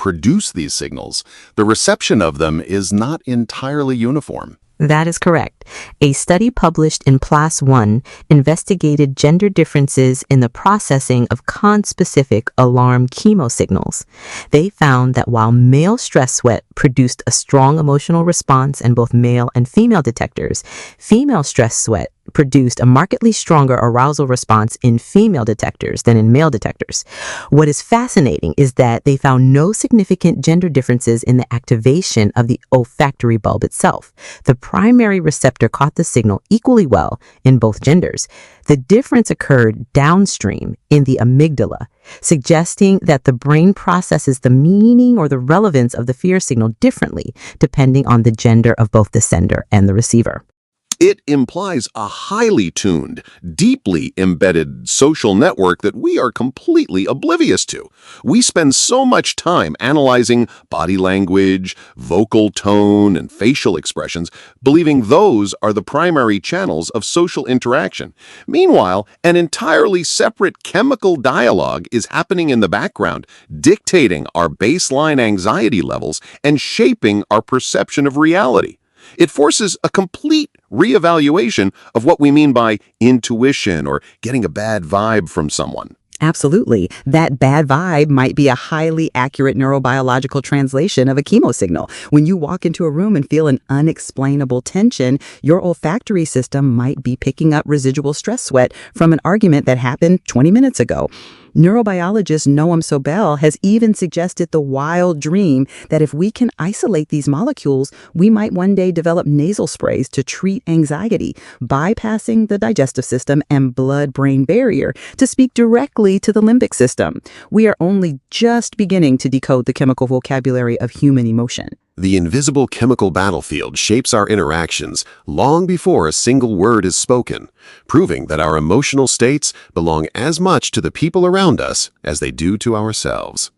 produce these signals, the reception of them is not entirely uniform. That is correct. A study published in PLAS One investigated gender differences in the processing of conspecific alarm chemosignals. They found that while male stress sweat produced a strong emotional response in both male and female detectors, female stress sweat produced a markedly stronger arousal response in female detectors than in male detectors. What is fascinating is that they found no significant gender differences in the activation of the olfactory bulb itself. The primary receptor caught the signal equally well in both genders. The difference occurred downstream in the amygdala, suggesting that the brain processes the meaning or the relevance of the fear signal differently depending on the gender of both the sender and the receiver. It implies a highly tuned, deeply embedded social network that we are completely oblivious to. We spend so much time analyzing body language, vocal tone, and facial expressions, believing those are the primary channels of social interaction. Meanwhile, an entirely separate chemical dialogue is happening in the background, dictating our baseline anxiety levels and shaping our perception of reality. It forces a complete reevaluation of what we mean by intuition or getting a bad vibe from someone. Absolutely. That bad vibe might be a highly accurate neurobiological translation of a chemosignal. When you walk into a room and feel an unexplainable tension, your olfactory system might be picking up residual stress sweat from an argument that happened 20 minutes ago. Neurobiologist Noam Sobel has even suggested the wild dream that if we can isolate these molecules, we might one day develop nasal sprays to treat anxiety, bypassing the digestive system and blood-brain barrier to speak directly to the limbic system. We are only just beginning to decode the chemical vocabulary of human emotion. The invisible chemical battlefield shapes our interactions long before a single word is spoken, proving that our emotional states belong as much to the people around us as they do to ourselves.